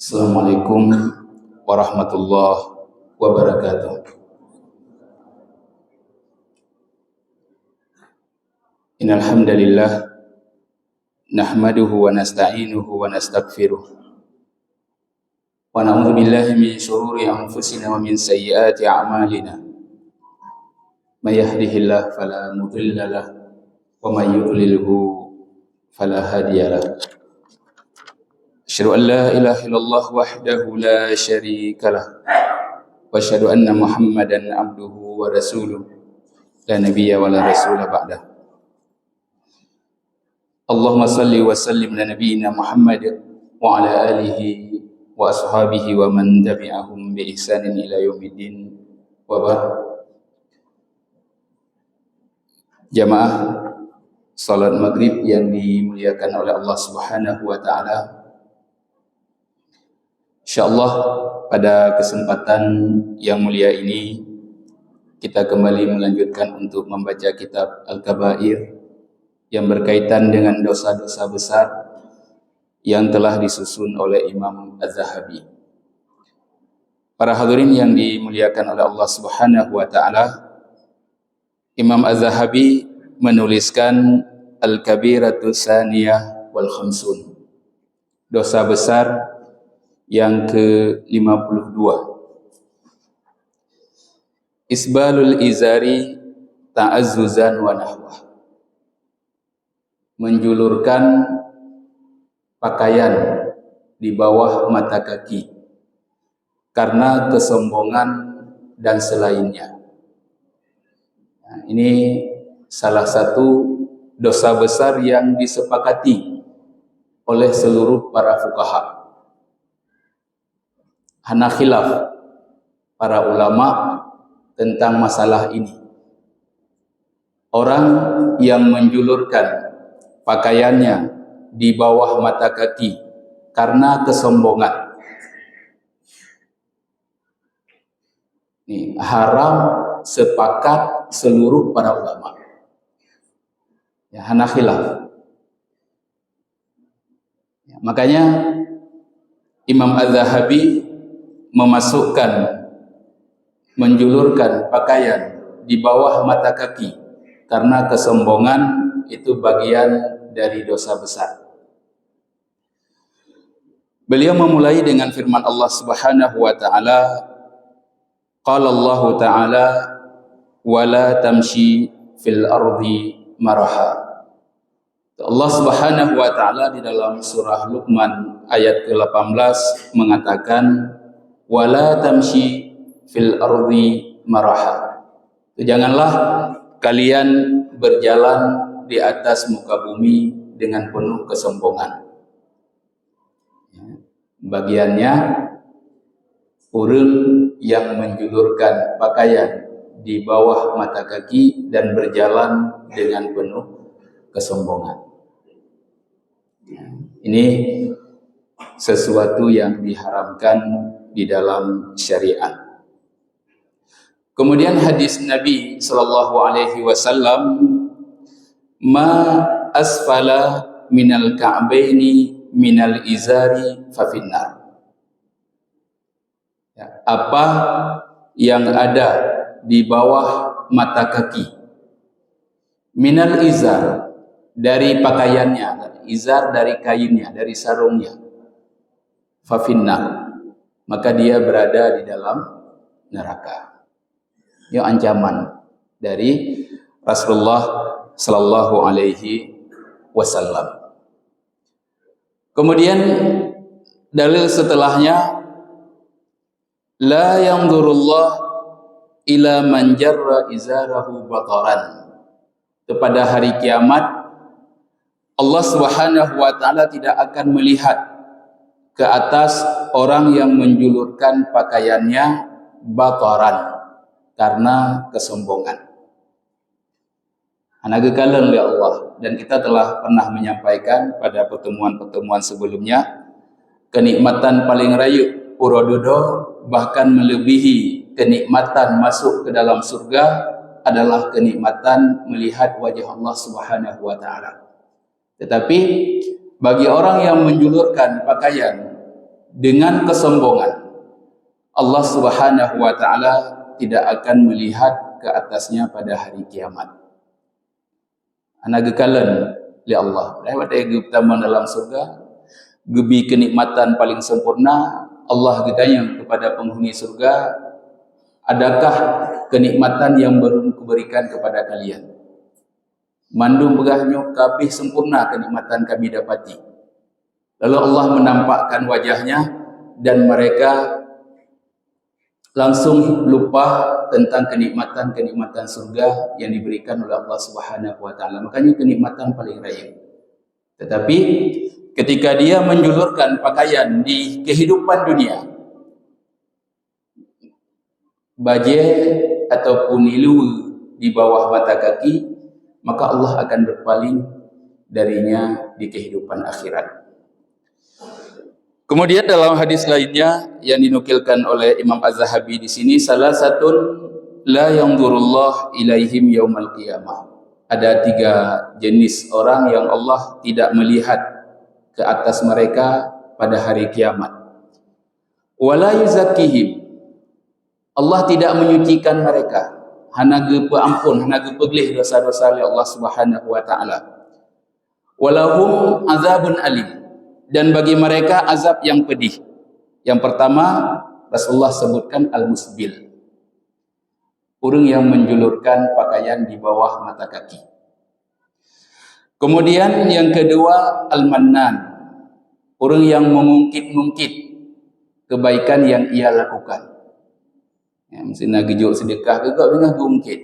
Assalamualaikum warahmatullahi wabarakatuh. Innal hamdalillah nahmaduhu wa nasta'inuhu wa nastaghfiruh wa na'udzu billahi min shururi anfusina wa min sayyiati a'malina. May yahdihillahu fala mudilla lahu wa may yudlilhu fala hadiya lahu. Asyhadu an la ilaha illallah wahdahu la syarika lah wa asyhadu anna Muhammadan abduhu wa rasuluh la nabiyya wa la rasula ba'dah. Allahumma salli wa sallim ala nabiyyina Muhammad wa ala alihi wa ashabihi wa man tabi'ahum bi ihsanin ila yaumiddin wa ba'd. Jamaah salat maghrib yang dimuliakan oleh Allah Subhanahu wa taala, insyaallah pada kesempatan yang mulia ini kita kembali melanjutkan untuk membaca kitab Al-Kabair yang berkaitan dengan dosa-dosa besar yang telah disusun oleh Imam Az-Zahabi. Para hadirin yang dimuliakan oleh Allah Subhanahu wa taala, Imam Az-Zahabi menuliskan Al-Kabiratu Tsaniyah wal Khamsun, dosa besar yang ke-52. Isbalul izari ta'azzuzan wa nahwah, menjulurkan pakaian di bawah mata kaki karena kesombongan dan selainnya. Nah, ini salah satu dosa besar yang disepakati oleh seluruh para fuqaha. Hana khilaf para ulama tentang masalah ini. Orang yang menjulurkan pakaiannya di bawah mata kaki karena kesombongan, ini haram sepakat seluruh para ulama. Ya, hana khilaf. Ya, makanya Imam Az-Zahabi memasukkan menjulurkan pakaian di bawah mata kaki karena kesombongan itu bagian dari dosa besar. Beliau memulai dengan firman Allah Subhanahu wa taala, qala Allah taala wala tamshi fil ardi maraha. Allah Subhanahu wa taala di dalam surah Luqman ayat ke-18 mengatakan wala tamshi fil ardi maraha. Janganlah kalian berjalan di atas muka bumi dengan penuh kesombongan. Bagiannya urun yang menjulurkan pakaian di bawah mata kaki dan berjalan dengan penuh kesombongan. Ini sesuatu yang diharamkan di dalam syariat. Kemudian hadis Nabi sallallahu alaihi wasallam, ma asfala minal ka'baini minal izari fa finnar. Ya, apa yang ada di bawah mata kaki minal izar, dari pakaiannya, izar dari kainnya, dari sarungnya, fa finnar, maka dia berada di dalam neraka. Ini ancaman dari Rasulullah sallallahu alaihi wasallam. Kemudian dalil setelahnya, la yanzurullah ila man jarra izarahu bataran. Pada hari kiamat Allah Subhanahu wa taala tidak akan melihat ke atas orang yang menjulurkan pakaiannya bataran karena kesombongan. Anagekalan oleh Allah, dan kita telah pernah menyampaikan pada pertemuan-pertemuan sebelumnya, kenikmatan paling rayu urododo, bahkan melebihi kenikmatan masuk ke dalam surga, adalah kenikmatan melihat wajah Allah Subhanahu wa taala. Tetapi bagi orang yang menjulurkan pakaian dengan kesombongan, Allah Subhanahu wa taala tidak akan melihat ke atasnya pada hari kiamat. Ana gekalan li Allah. Lewat ayat pertama dalam surga, gebi kenikmatan paling sempurna, Allah ditanya kepada penghuni surga, adakah kenikmatan yang belum kuberikan kepada kalian? Mandum begahnya kabeh sempurna kenikmatan kami dapati. Lalu Allah menampakkan wajahnya dan mereka langsung lupa tentang kenikmatan-kenikmatan surga yang diberikan oleh Allah Subhanahu wa taala. Makanya kenikmatan paling raya. Tetapi ketika dia menjulurkan pakaian di kehidupan dunia, baje ataupun ilu di bawah mata kaki, maka Allah akan berpaling darinya di kehidupan akhirat. Kemudian dalam hadis lainnya yang dinukilkan oleh Imam Az-Zahabi di sini, salah satu la yanzurullah ilaihim yaumal qiyamah. Ada 3 jenis orang yang Allah tidak melihat ke atas mereka pada hari kiamat. Wala yuzakkihim. Allah tidak menyucikan mereka. Hanaga peampun, hanaga peglih dosa-dosa oleh Allah Subhanahu wa taala. Walahum azabun alim. Dan bagi mereka azab yang pedih. Yang pertama, Rasulullah sebutkan al-musbil. Orang yang menjulurkan pakaian di bawah mata kaki. Kemudian yang kedua, al-mannan. Orang yang mengungkit-ungkit kebaikan yang ia lakukan. Ya, mesti nak gejuk sedekah ke kau tengah gungkit.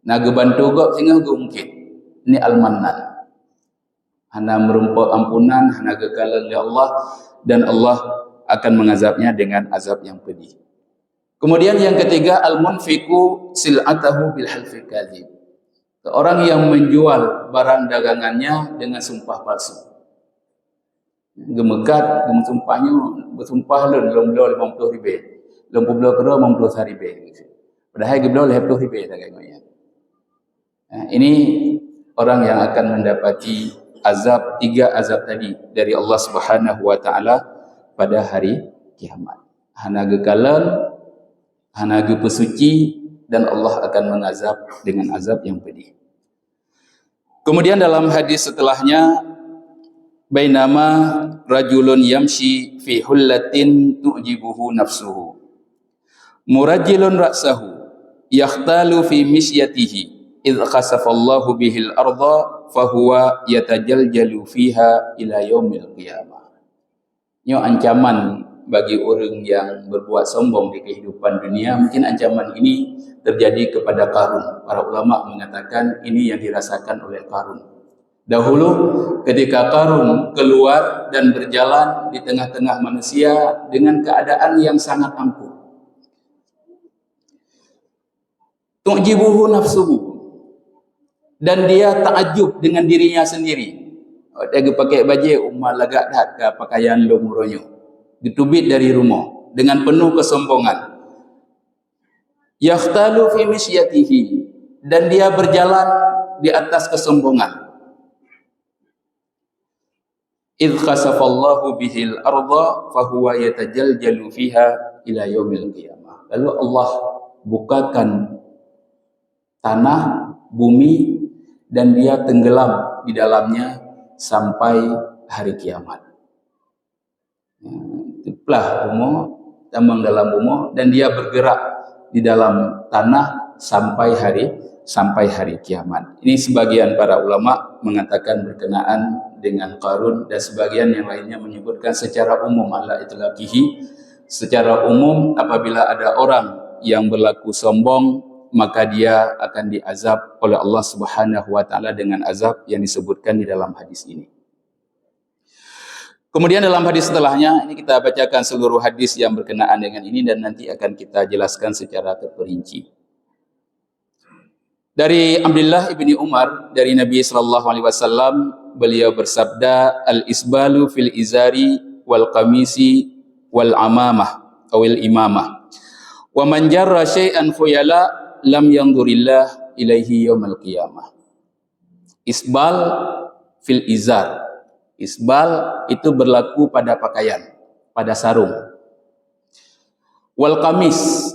Nak bantu kau tengah gungkit. Ini al-mannan. Hana merumput ampunan, hana kekalan oleh Allah, dan Allah akan mengazabnya dengan azab yang pedih. Kemudian yang ketiga, al-munfiqu sil'atahu bil halfi kadzib. Orang yang menjual barang dagangannya dengan sumpah palsu. Gemekat, sumpahnya bersumpah dalam belau 50 ribu. Dalam belau kedua 50 ribu. Padahal belau 50 ribu dagangannya. Nah, ini orang yang akan mendapati azab, 3 azab tadi dari Allah Subhanahu wa taala pada hari kiamat. Hana gekalan, hana pesuci, dan Allah akan mengazab dengan azab yang pedih. Kemudian dalam hadis setelahnya, bainama rajulun yamshi fi hullatin tu'jibuhu nafsuhu murajjilun ra'sahu yakhtalu fi misyatihi idh khasafallahu bihil arda fahuwa yatajaljalu fiha ila yaumil qiyamah. Ini ancaman bagi orang yang berbuat sombong di kehidupan dunia. Mungkin ancaman ini terjadi kepada Qarun. Para ulama mengatakan ini yang dirasakan oleh Qarun. Dahulu ketika Qarun keluar dan berjalan di tengah-tengah manusia dengan keadaan yang sangat ampuh. Tu'jibuhu nafsuhu. Dan dia takjub dengan dirinya sendiri. Dia pakai baju umar lagak dah ke pakaian lo muronyo. Ditubit dari rumah dengan penuh kesombongan. Yakhtalu fi misyatihi, dan dia berjalan di atas kesombongan. Idh khasafallahu bihil arda fahuwa yatajaljalu fiha ila yaumil qiyamah. Lalu Allah bukakan tanah, bumi, dan dia tenggelam di dalamnya sampai hari kiamat. Itulah umur, tambang dalam umur, dan dia bergerak di dalam tanah sampai hari kiamat. Ini sebagian para ulama mengatakan berkenaan dengan Qarun, dan sebagian yang lainnya menyebutkan secara umum ala itlaqihi. Secara umum apabila ada orang yang berlaku sombong, maka dia akan diazab oleh Allah Subhanahu wa taala dengan azab yang disebutkan di dalam hadis ini. Kemudian dalam hadis setelahnya, ini kita bacakan seluruh hadis yang berkenaan dengan ini dan nanti akan kita jelaskan secara terperinci. Dari Abdullah ibni Umar dari Nabi sallallahu alaihi wasallam, beliau bersabda, al-isbalu fil izari wal qamisi wal amamah awil imamah. Wa man jarra syai'an khuyala lam yanzurillah ilaihi yaumal qiyamah. Isbal fil izar. Isbal itu berlaku pada pakaian. pada sarung. Wal qamis,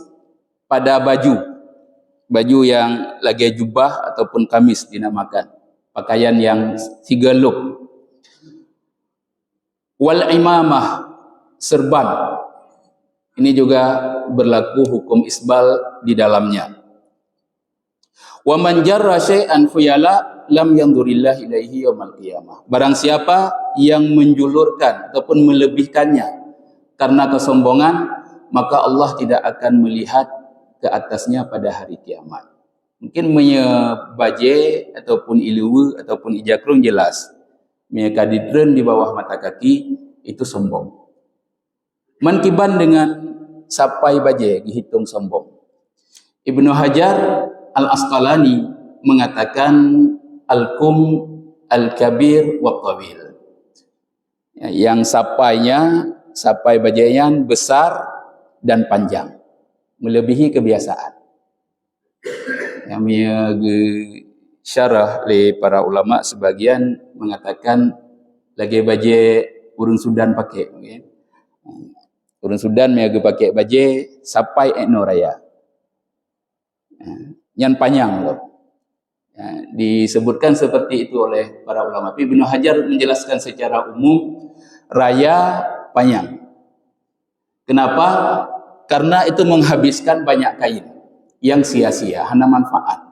pada baju yang lagi jubah ataupun kamis dinamakan, pakaian yang 3 look. Wal imamah, serban, ini juga berlaku hukum isbal di dalamnya. Wa man jarra syai'an khuyala lam yanzurillah ilaihi yaumil qiyamah. Barang siapa yang menjulurkan ataupun melebihkannya karena kesombongan, maka Allah tidak akan melihat ke atasnya pada hari kiamat. Mungkin baje ataupun iluwe ataupun ijakrung jelas. Kaditren di bawah mata kaki itu sombong. Mankiban dengan sapai baje dihitung sombong. Ibnu Hajar Al-Asqalani mengatakan al-kum al-kabir wa tawil. Yang sapai bajayan besar dan panjang, melebihi kebiasaan. Yang syarah oleh para ulama sebagian mengatakan lagi baje urun Sudan pakai. Okay? Urun Sudan mereka pakai baje sapai etno raya. Yang panjang loh. Disebutkan seperti itu oleh para ulama. Tapi Ibnu Hajar menjelaskan secara umum raya panjang. Kenapa? Karena itu menghabiskan banyak kain yang sia-sia, hanya manfaat.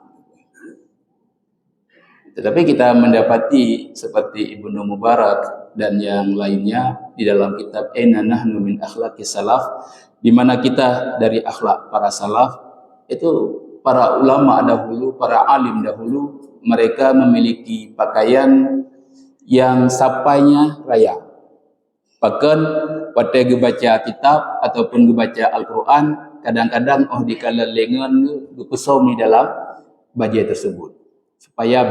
Tetapi kita mendapati seperti Ibnu Mubarak dan yang lainnya di dalam kitab Aina Nahnu min Akhlaqis Salaf, di mana kita dari akhlak para salaf itu para ulama dahulu, para alim dahulu, mereka memiliki pakaian yang sapainya raya. Bahkan pada baca kitab ataupun baca Al-Quran, kadang-kadang di kala lengan kusau di dalam baju tersebut, supaya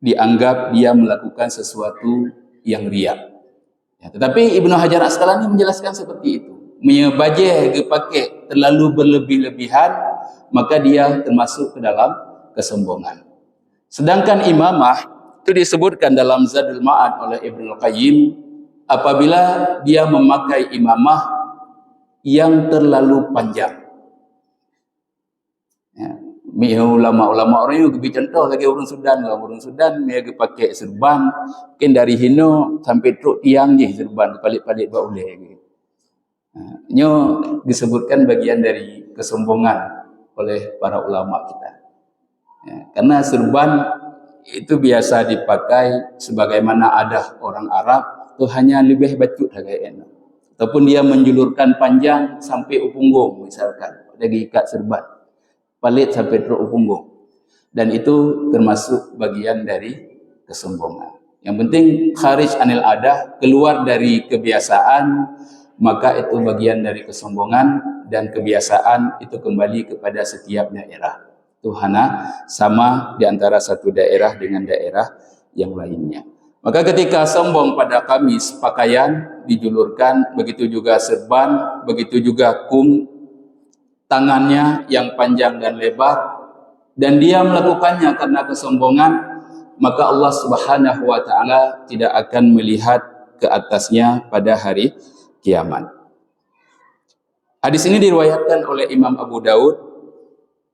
dianggap dia melakukan sesuatu yang riya. Ya, tetapi Ibnu Hajar Asqalani menjelaskan seperti itu. Baju dipakai terlalu berlebih-lebihan, maka dia termasuk ke dalam kesombongan. Sedangkan imamah itu disebutkan dalam Zadul Ma'ad oleh Ibnu Qayyim, apabila dia memakai imamah yang terlalu panjang. Ya, ulama-ulama orang yang lebih contoh lagi urun Sudan mereka pakai serban, mungkin dari hino sampai truk tiang je serban palit-palit buat uleh gitu. Ini disebutkan bagian dari kesombongan oleh para ulama kita. Ya, karena serban itu biasa dipakai sebagaimana ada orang Arab, itu hanya lebih bacut kayaknya. Ataupun dia menjulurkan panjang sampai upunggung misalkan, lagi ikat serban, palit sampai truk upunggung. Dan itu termasuk bagian dari kesombongan. Yang penting kharij anil adah, keluar dari kebiasaan, maka itu bagian dari kesombongan, dan kebiasaan itu kembali kepada setiap daerah. Itu hanya sama di antara satu daerah dengan daerah yang lainnya. Maka ketika sombong pada kamis, pakaian dijulurkan, begitu juga serban, begitu juga kum, tangannya yang panjang dan lebar, dan dia melakukannya karena kesombongan, maka Allah Subhanahu wa taala tidak akan melihat ke atasnya pada hari kiamat. Hadis ini diriwayatkan oleh Imam Abu Daud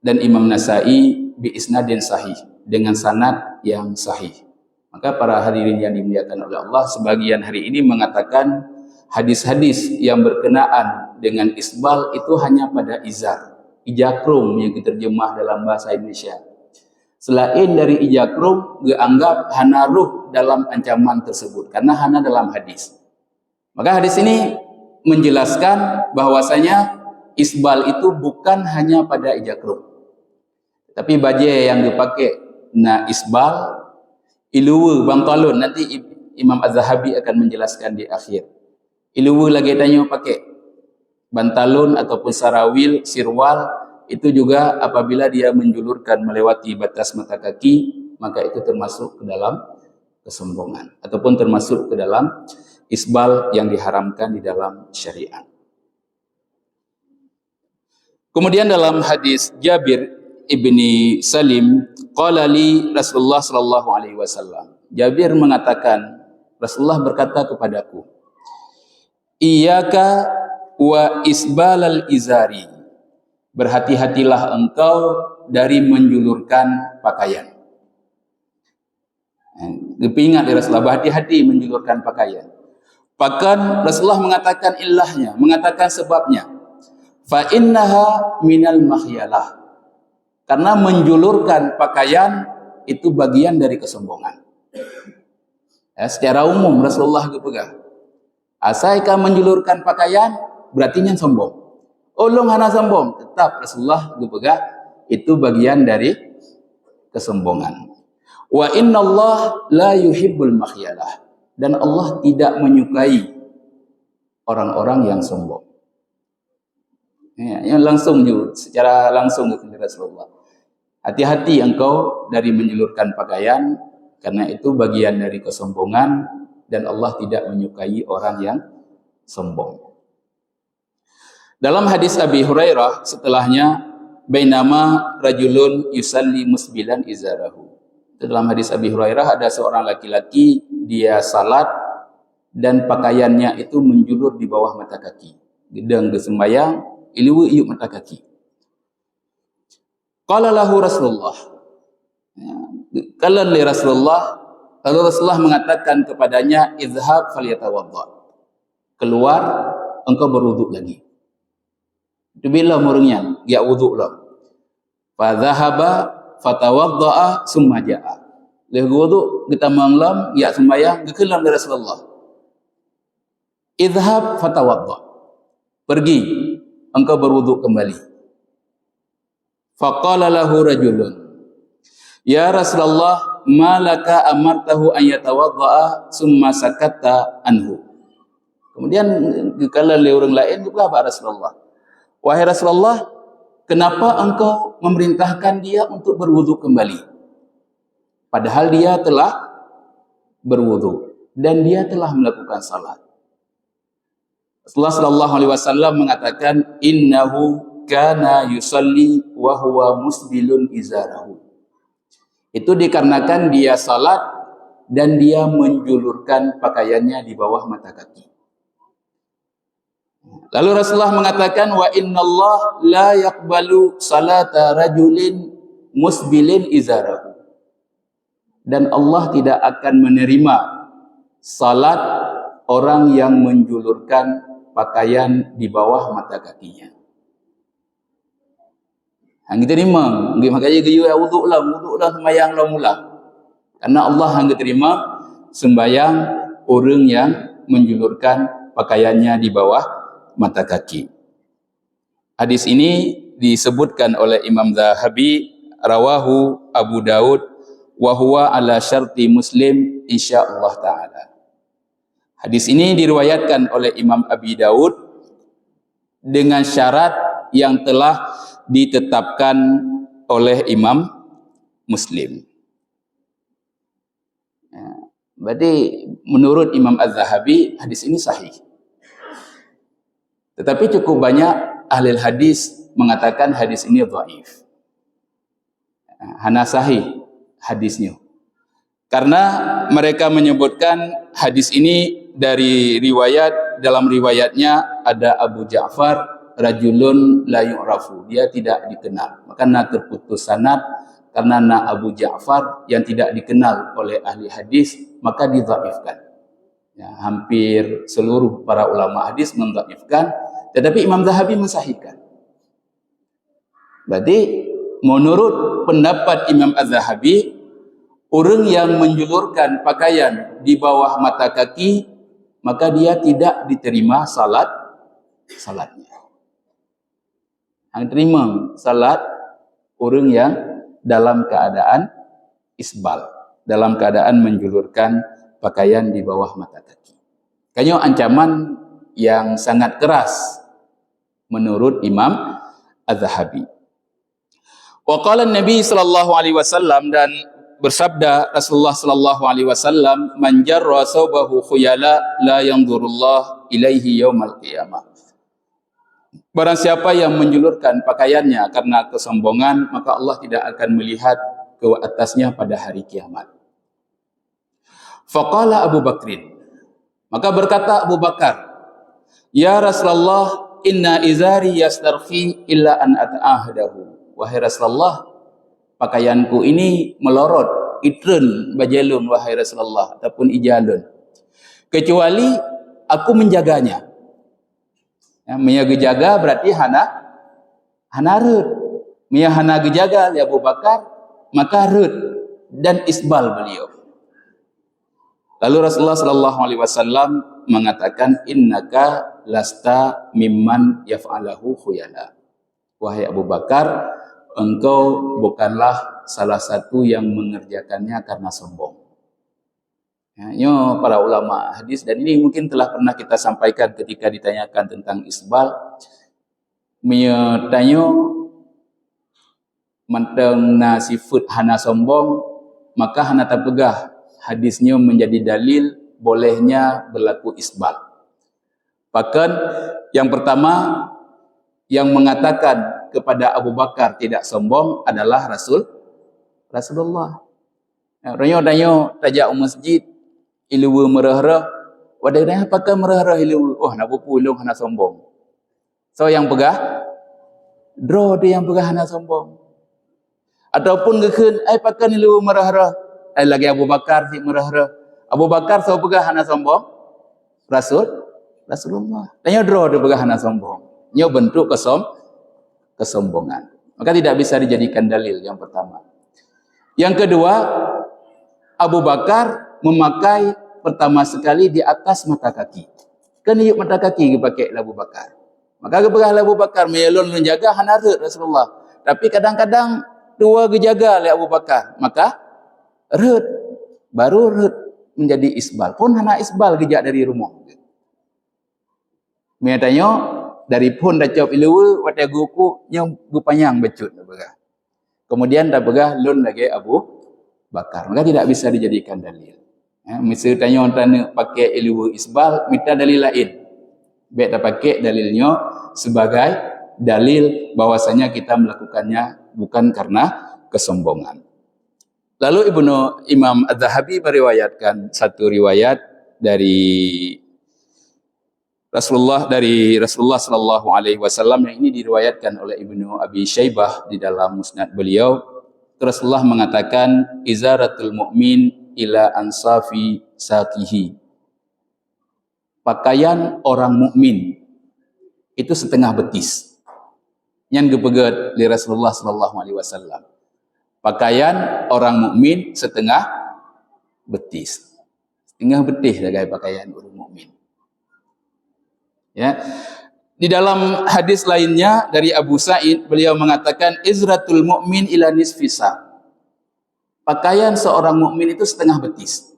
dan Imam Nasai bi isnadin sahih, dengan sanad yang sahih. Maka para hadirin yang dimuliakan oleh Allah, sebagian hari ini mengatakan hadis-hadis yang berkenaan dengan isbal itu hanya pada izar, ijakrum yang diterjemah dalam bahasa Indonesia. Selain dari ijakrum, dianggap hana ruh dalam ancaman tersebut, karena hana dalam hadis. Maka hadis ini menjelaskan bahwasanya isbal itu bukan hanya pada ijakrum, tapi baju yang dipakai isbal, iluwe, bantalon, nanti Imam Az-Zahabi akan menjelaskan di akhir. Iluwe lagi tanya pakai bantalon ataupun sarawil, sirwal, itu juga apabila dia menjulurkan melewati batas mata kaki, maka itu termasuk ke dalam kesombongan, ataupun termasuk ke dalam isbal yang diharamkan di dalam syariat. Kemudian dalam hadis Jabir ibni Salim, qala li Rasulullah sallallahu alaihi wasallam. Jabir mengatakan, Rasulullah berkata kepadaku, Iyyaka wa isbalal izari. Berhati-hatilah engkau dari menjulurkan pakaian. Ingat ya Rasulullah, berhati-hati menjulurkan pakaian. Bahkan Rasulullah mengatakan illahnya, mengatakan sebabnya. Fa innaha minal makhyalah. Karena menjulurkan pakaian itu bagian dari kesombongan. Ya, secara umum Rasulullah berpegang. Asalkan menjulurkan pakaian berarti yang sombong. Ulung hana sombong, tetap Rasulullah berpegang itu bagian dari kesombongan. Wa innallaha la yuhibbul makhyalah. Dan Allah tidak menyukai orang-orang yang sombong. Ya, yang langsung juga, secara langsung kepada Rasulullah. Hati-hati engkau dari menjulurkan pakaian, karena itu bagian dari kesombongan, dan Allah tidak menyukai orang yang sombong. Dalam hadis Abi Hurairah setelahnya, bainama rajulun yusalli musbilan izarahu. Dalam hadis Abi Hurairah ada seorang laki-laki, dia salat dan pakaiannya itu menjulur di bawah mata kaki. Gedang sembahyang, ilu iuk mata kaki. Qala lahu Rasulullah. Qala li Rasulullah, lalu Rasulullah mengatakan kepadanya, izhab falyatawadda. Keluar, engkau berwuduk lagi. Itu bila murungnya, ya wuduk lah. Fa dhahaba fatawadda'a summa ja'a. Leh wuduk kita menglam ya sembahyang kekelam dari Rasulullah. Idhab fatawadda. Pergi engkau berwuduk kembali. Faqala lahu rajulun. Ya Rasulullah, malaka amartahu an yatawadda'a summa sakatta anhu. Kemudian kalau orang lain juga apa Rasulullah? Wahai Rasulullah, kenapa engkau memerintahkan dia untuk berwudu kembali? Padahal dia telah berwudu dan dia telah melakukan salat. Rasulullah sallallahu alaihi wasallam mengatakan, innahu kana yusalli wa huwa musbilun izarahu. Itu dikarenakan dia salat dan dia menjulurkan pakaiannya di bawah mata kaki. Lalu Rasulullah mengatakan, wa innallah la yaqbalu salata rajulin musbilin izarahu. Dan Allah tidak akan menerima salat orang yang menjulurkan pakaian di bawah mata kakinya. Hang kita terima, makanya dia wuduklah sembahyang lah mula. Karena Allah hang terima sembahyang orang yang menjulurkan pakaiannya di bawah mata kaki. Hadis ini disebutkan oleh Imam Zahabi, rawahu Abu Daud wa huwa ala syarti Muslim insyaallah taala. Hadis ini diriwayatkan oleh Imam Abi Daud dengan syarat yang telah ditetapkan oleh Imam Muslim. Berarti menurut Imam Az-Zahabi hadis ini sahih. Tetapi cukup banyak ahli hadis mengatakan hadis ini dhaif. Hana sahih hadisnya. Karena mereka menyebutkan hadis ini dari riwayat, dalam riwayatnya ada Abu Ja'far rajulun la yu'rafu, dia tidak dikenal. Maka terputus sanad karena Abu Ja'far yang tidak dikenal oleh ahli hadis, maka didhaifkan. Ya, hampir seluruh para ulama hadis mendhaifkan, tetapi Imam Zahabi mensahihkan. Berarti menurut pendapat Imam Az-Zahabi, orang yang menjulurkan pakaian di bawah mata kaki, maka dia tidak diterima salatnya. Yang terima salat orang yang dalam keadaan isbal, dalam keadaan menjulurkan pakaian di bawah mata kaki. Kayaknya ancaman yang sangat keras menurut Imam Az-Zahabi. Wa qala Nabi sallallahu alaihi wasallam, dan bersabda Rasulullah sallallahu alaihi wasallam, man jarra saubahu khuyala la yanzurullah ilaihi yaumal qiyamah. Barang siapa yang menjulurkan pakaiannya karena kesombongan, maka Allah tidak akan melihat ke atasnya pada hari kiamat. Faqala Abu Bakrin, maka berkata Abu Bakar, Ya Rasulullah, inna izari yastarfi illa an ata'ahdahu. Wahai Rasulullah, pakaianku ini melorot, itren bajalun wahai Rasulullah, ataupun ijalun. Kecuali aku menjaganya. Ya, menjaga berarti hana rut. Mia hana gejaga li Abu Bakar, maka rut dan isbal beliau. Lalu Rasulullah sallallahu alaihi wasallam mengatakan, innaka lasta mimman yaf'alahu khuyala. Wahai Abu Bakar, engkau bukanlah salah satu yang mengerjakannya karena sombong. Ya, para ulama hadis, dan ini mungkin telah pernah kita sampaikan ketika ditanyakan tentang isbal. Mia tanyo manteng na sifat hana sombong, maka hana tapegah hadisnya menjadi dalil bolehnya berlaku isbal. Bahkan yang pertama yang mengatakan kepada Abu Bakar tidak sombong adalah Rasulullah. Ranyo tajak masjid ilu merah-rah, wadai pakai merah-rah ilu, oh nak pulung hana sombong. So yang pegah draw dia yang pegah hana sombong. Ataupun gekeun ai pakai ilu merah-rah, ai lagi Abu Bakar si merah-rah. Abu Bakar so pegah hana sombong. Rasulullah. Tanya draw dia pegah hana sombong. Nyo bentuk kesombongan. Maka tidak bisa dijadikan dalil yang pertama. Yang kedua, Abu Bakar memakai pertama sekali di atas mata kaki. Kan yuk mata kaki dipakai Abu Bakar. Maka kepegah Abu Bakar mayalun menjaga hana rut Rasulullah. Tapi kadang-kadang dua gejaga oleh Abu Bakar. Maka rut, baru rut menjadi isbal. Pun hana isbal gejak dari rumah. Miatanya dari pun dah jawab ilu watai guku yang bupanyang becut. Kemudian dah pegah lun lagi Abu Bakar. Maka tidak bisa dijadikan dalil. Ya, misalnya tanya orang pakai ilu isbal, minta dalil lain. Baik dah pakai dalilnya sebagai dalil bahwasanya kita melakukannya bukan karena kesombongan. Lalu Imam Az-Zahabi meriwayatkan satu riwayat dari Rasulullah sallallahu alaihi wasallam, yang ini diriwayatkan oleh Ibnu Abi Syaibah di dalam musnad beliau. Rasulullah mengatakan, izaratul mu'min ila ansafi saqihi. Pakaian orang mukmin itu setengah betis. Yang gepeget li Rasulullah sallallahu alaihi wasallam. Pakaian orang mukmin setengah betis. Setengah betis lah pakaian orang mukmin. Ya. Di dalam hadis lainnya dari Abu Sa'id, beliau mengatakan izratul mu'min ila nisfisa. Pakaian seorang mukmin itu setengah betis.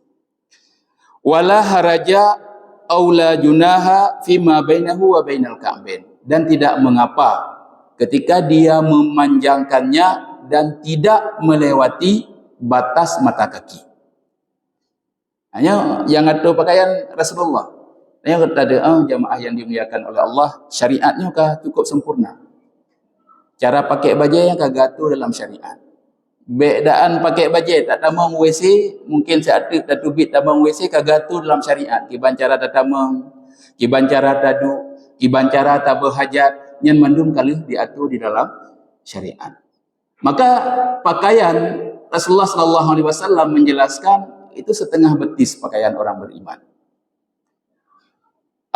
Wala haraja aula junaha fima bainahu wa bainal ka'bain. Dan tidak mengapa ketika dia memanjangkannya dan tidak melewati batas mata kaki. Hanya yang ada pakaian Rasulullah. Yang kata jamaah yang dimuliakan oleh Allah, syariatnya kah cukup sempurna. Cara pakai baju yang kagak tu dalam syariat. Bedaan pakai baju tak tamang WC, mungkin seatik tak tubit tamang WC kagak tu dalam syariat. Kiban cara tak tamang, kiban cara tadu, kiban cara tak berhajat, yang mandum kali diatur di dalam syariat. Maka pakaian Rasulullah sallallahu alaihi wasallam menjelaskan itu setengah betis pakaian orang beriman.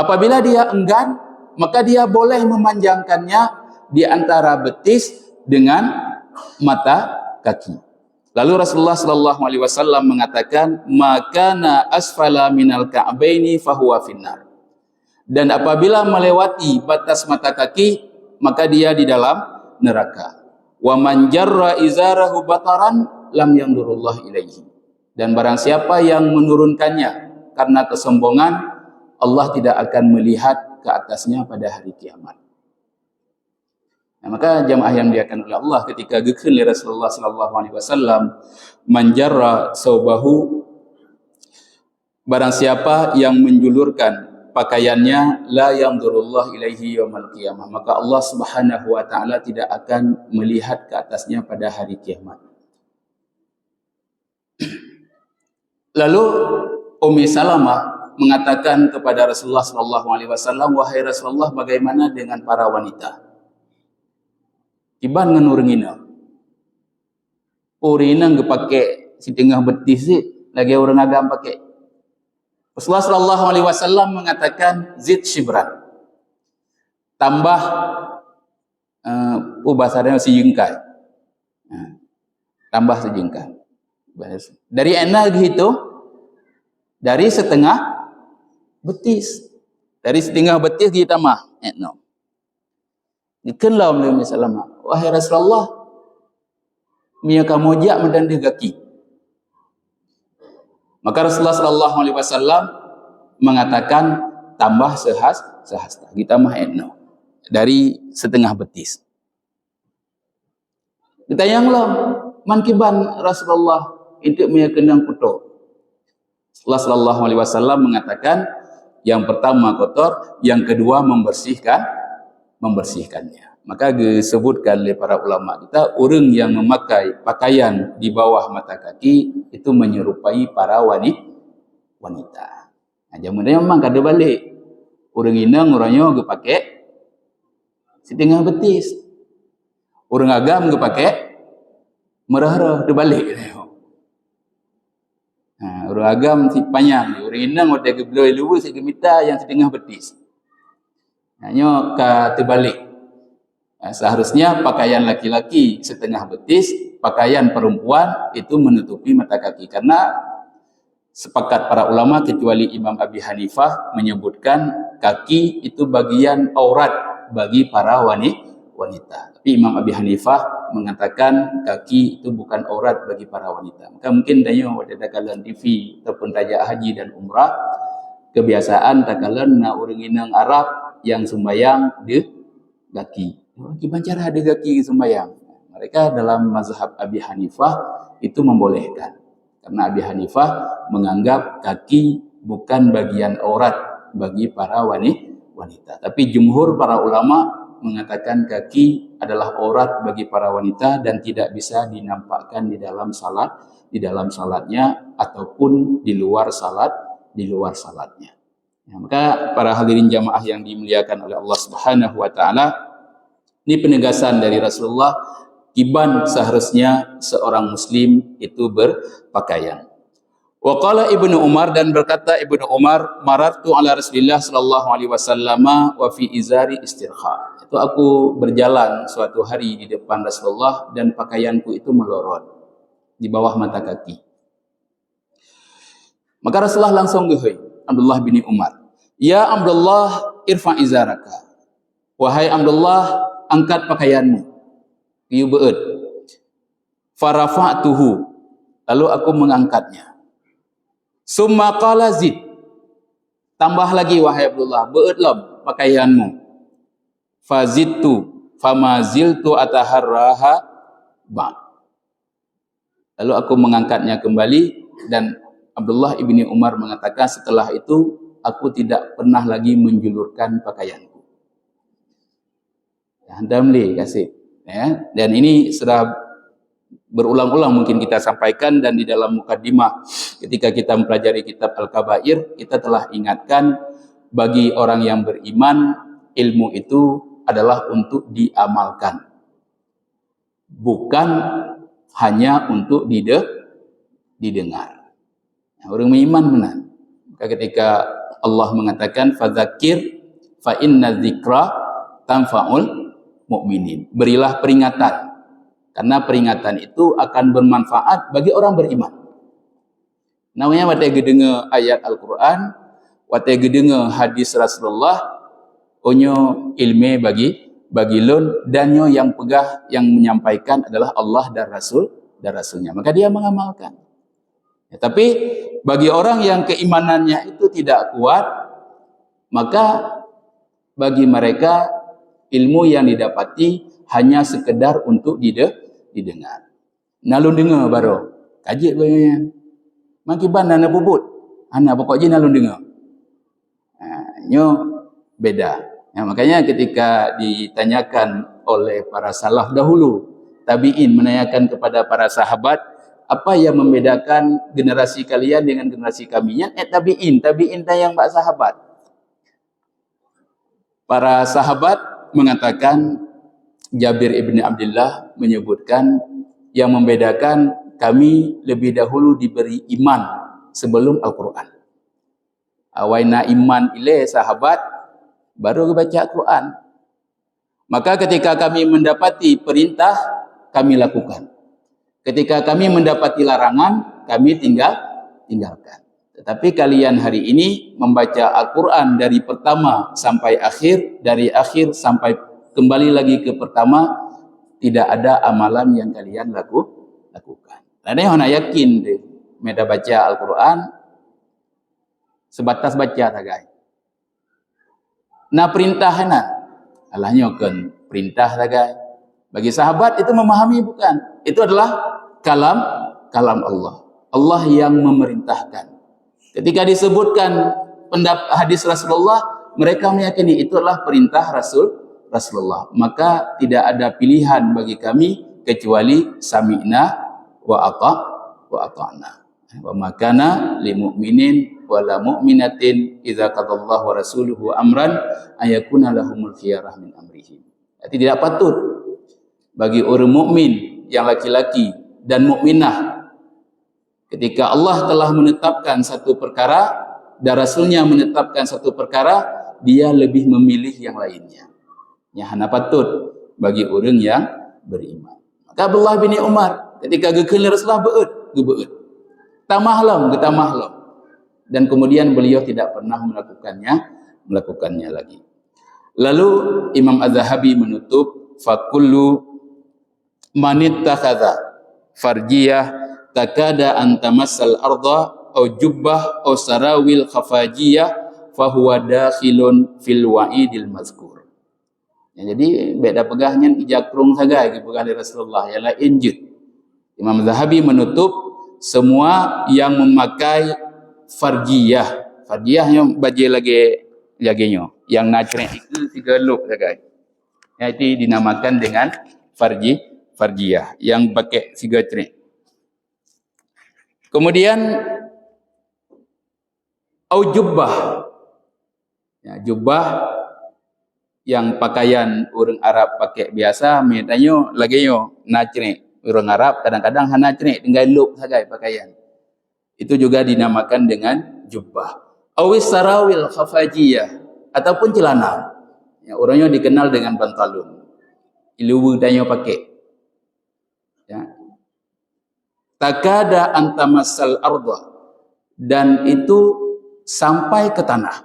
Apabila dia enggan, maka dia boleh memanjangkannya di antara betis dengan mata kaki. Lalu Rasulullah sallallahu alaihi wasallam mengatakan, "Makana asfala minal ka'baini fahuwa finnar." Dan apabila melewati batas mata kaki, maka dia di dalam neraka. Wa man jarra izarahu bataran lam yandurullah ilaihi. Dan barang siapa yang menurunkannya karena kesombongan, Allah tidak akan melihat ke atasnya pada hari kiamat. Nah, maka jamaah yang diakan oleh Allah, ketika gekeun li Rasulullah sallallahu alaihi wasallam, man jarra saubahu, barang siapa yang menjulurkan pakaiannya, la yandurullah ilaihi yaumil qiyamah, maka Allah Subhanahu wa taala tidak akan melihat ke atasnya pada hari kiamat. Lalu Ummi Salamah mengatakan kepada Rasulullah sallallahu alaihi wasallam, "Wahai Rasulullah, bagaimana dengan para wanita?" Tiban ngan urang ina. Urang ina pakai setengah betis lagi orang agam pakai. Rasulullah sallallahu alaihi wasallam mengatakan zid shibran. Tambah bahasanya sejengkal. Tambah sejengkal. Dari enak gitu, dari setengah betis. Dari setengah betis kita mah enak. Dikenal Nabi sallallahu. Wahai Rasulullah, mia kamu jak mendandah kaki. Maka Rasulullah sallallahu alaihi wasallam mengatakan tambah sehasta. Kita mah enak. Dari setengah betis. Kita yang lam mankiban Rasulullah itu mia kendang puto. Rasulullah sallallahu alaihi wasallam mengatakan yang pertama kotor, yang kedua membersihkannya. Maka disebutkan oleh para ulama kita, orang yang memakai pakaian di bawah mata kaki itu menyerupai para wanita. Nah, jamannya memang kada balik. Orang inang orangnya ge pakai setengah betis. Orang agam ge pakai merah-merah de balik. Nah, orang agam si panjang, orang inang ada ge beloi luwe segemita yang setengah betis. Hanya ka terbalik. Seharusnya pakaian laki-laki setengah betis, pakaian perempuan itu menutupi mata kaki. Karena sepakat para ulama kecuali Imam Abi Hanifah menyebutkan kaki itu bagian aurat bagi para wanita. Tapi Imam Abi Hanifah mengatakan kaki itu bukan aurat bagi para wanita. Maka mungkin tanya pada kalian TV ataupun raja haji dan umrah, kebiasaan takalan na orang inang Arab yang sembahyang di kaki. Gimana cara ada kaki sembahyang? Mereka dalam mazhab Abi Hanifah itu membolehkan. Karena Abi Hanifah menganggap kaki bukan bagian aurat bagi para wanita. Tapi jumhur para ulama mengatakan kaki adalah aurat bagi para wanita dan tidak bisa dinampakkan di dalam salatnya ataupun di luar salatnya. Ya, maka para hadirin jamaah yang dimuliakan oleh Allah Subhanahu wa taala, ini penegasan dari Rasulullah, kiban seharusnya seorang muslim itu berpakaian. Wa qala Ibnu Umar, dan berkata Ibnu Umar, marartu ala Rasulillah sallallahu alaihi wasallam wa fi izari istirkha. Itu aku berjalan suatu hari di depan Rasulullah dan pakaianku itu melorot di bawah mata kaki. Maka Rasulullah langsung gehoi Abdullah bin Umar, "Ya Abdullah, irfa izaraka." Wahai Abdullah, angkat pakaianmu. Ieu beut. Farafa'tuhu. Lalu aku mengangkatnya. Summa qala zid. Tambah lagi wahai Abdullah, beutlah pakaianmu. Fazidtu famaziltu ataharraha ba. Lalu aku mengangkatnya kembali dan Abdullah ibni Umar mengatakan setelah itu aku tidak pernah lagi menjulurkan pakaianku. Handamli kasih. Ya. Dan ini sudah berulang-ulang mungkin kita sampaikan, dan di dalam mukaddimah ketika kita mempelajari kitab Al-Kabair kita telah ingatkan bagi orang yang beriman ilmu itu adalah untuk diamalkan, bukan hanya untuk didengar. Nah, orang beriman benar. Maka ketika Allah mengatakan fadzakir fa inna dzikra tanfa'ul mukminin, berilah peringatan karena peringatan itu akan bermanfaat bagi orang beriman. Namanya wate gedenga ayat Al-Qur'an, wate gedenga hadis Rasulullah, onyo ilme bagi lun, dan nyo yang pegah yang menyampaikan adalah Allah dan Rasulnya, maka dia mengamalkan. Ya, tapi bagi orang yang keimanannya itu tidak kuat, maka bagi mereka ilmu yang didapati hanya sekedar untuk didengar. Nalun dengar baru kaji banyak. Makiban nana bubut, anak pokoknya nalun dengar. Nyo beda. Ya, makanya ketika ditanyakan oleh para salaf dahulu, tabi'in menanyakan kepada para sahabat, apa yang membedakan generasi kalian dengan generasi kami? Yang tabi'in yang bak sahabat. Para sahabat mengatakan, Jabir ibn Abdullah menyebutkan, yang membedakan kami lebih dahulu diberi iman sebelum Al-Quran. Awaina iman ile sahabat, baru baca Al-Quran. Maka ketika kami mendapati perintah, kami lakukan. Ketika kami mendapati larangan, kami tinggalkan. Tetapi kalian hari ini membaca Al-Quran dari pertama sampai akhir, dari akhir sampai kembali lagi ke pertama, tidak ada amalan yang kalian lakukan. Dan yang nak yakin deh, meda baca Al-Quran sebatas baca saja. Nah perintahnya, alahnya kan perintah saja. Bagi sahabat itu memahami bukan. Itu adalah kalam Allah. Allah yang memerintahkan. Ketika disebutkan hadis Rasulullah, mereka meyakini itu adalah perintah Rasulullah. Maka tidak ada pilihan bagi kami kecuali sami'na wa ata'na. Wa makana lil mu'minin wala mu'minatin idza qadallahu wa rasuluhu amran ayakuna lahumul khiyarah min amrihim. Jadi tidak patut bagi orang mukmin yang laki-laki dan mukminah ketika Allah telah menetapkan satu perkara dan Rasulnya menetapkan satu perkara, dia lebih memilih yang lainnya. Ya, hana patut bagi orang yang beriman. Maka Abdullah bin Umar ketika gekeun Rasulullah beut. Tamahlam. Dan kemudian beliau tidak pernah melakukannya lagi. Lalu Imam Az-Zahabi menutup, fakullu manittakhadha farjiyah takada antamassal arda au jubbah au sarawil khafajiyah fahuwa dakhilun fil wa'idil mazkur. Ya, jadi beda pegahnya ijakrung saja pegah dari Rasulullah ialah injit. Imam Az-Zahabi menutup semua yang memakai farjiyah yang baju lagi yang nacrek itu 3 luk saja. Ya, itu dinamakan dengan farjiyah yang pakai 3 trek. Kemudian au jubbah. Ya, jubbah yang pakaian orang Arab pakai biasa, medanyo lagi nacrek. Orang Arab kadang-kadang hana nacrek tinggal luk saja pakaian. Itu juga dinamakan dengan jubbah. Awis sarawil khafajiyah ataupun celana. Ya, orangnya dikenal dengan pantalon. Ilu danyo pakai. Ya. Takada antamassal arda, dan itu sampai ke tanah.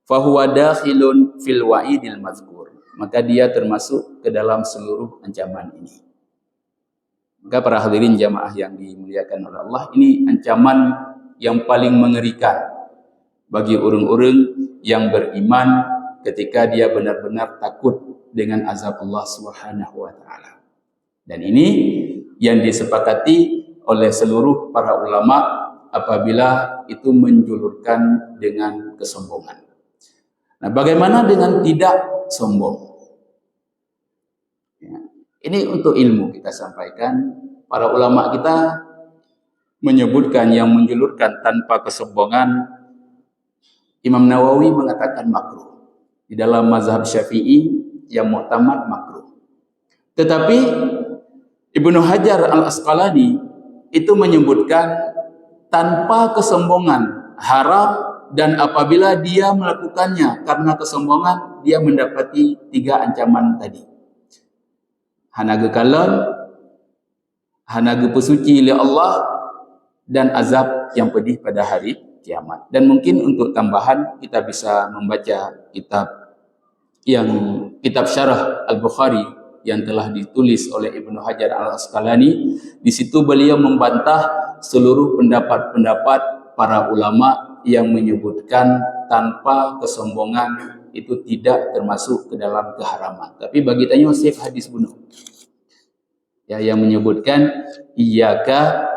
Fahuwa dakhilun fil wa'idil mazkur. Maka dia termasuk ke dalam seluruh ancaman ini. Maka para hadirin jamaah yang dimuliakan oleh Allah, ini ancaman yang paling mengerikan bagi orang-orang yang beriman ketika dia benar-benar takut dengan azab Allah Subhanahu wa taala. Dan ini yang disepakati oleh seluruh para ulama apabila itu menjulurkan dengan kesombongan. Nah, bagaimana dengan tidak sombong? Ya, ini untuk ilmu kita sampaikan. Para ulama kita menyebutkan yang menjulurkan tanpa kesombongan, Imam Nawawi mengatakan makruh. Di dalam mazhab Syafi'i yang mu'tamad makruh. Tetapi Ibnu Hajar Al-Asqalani itu menyebutkan tanpa kesombongan haram, dan apabila dia melakukannya karena kesombongan, dia mendapati 3 ancaman tadi. Hanaga kalon, hanaga pesuci oleh Allah, dan azab yang pedih pada hari kiamat. Dan mungkin untuk tambahan kita bisa membaca kitab Syarah Al-Bukhari yang telah ditulis oleh Ibnu Hajar Al-Asqalani. Di situ beliau membantah seluruh pendapat-pendapat para ulama yang menyebutkan tanpa kesombongan itu tidak termasuk ke dalam keharaman. Tapi bagi tanya Syekh hadis bunuh. Ya, yang menyebutkan iyyaka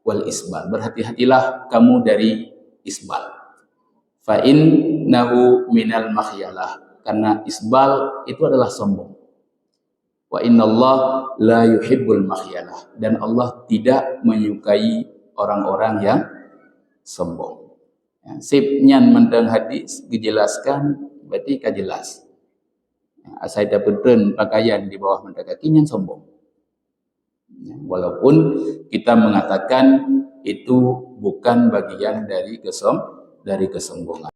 wal isbal. Berhati-hatilah kamu dari isbal. Fa innahu minal makhyalah. Karena isbal itu adalah sombong. Wa innallaha la yuhibbul makhyalah, dan Allah tidak menyukai orang-orang yang sombong. Ya, sip nyan mentang hadis dijelaskan berarti jelas. Ya, asal dapeteun pakaian di bawah mata kaki nyan sombong. Ya, walaupun kita mengatakan itu bukan bagian dari kesombongan.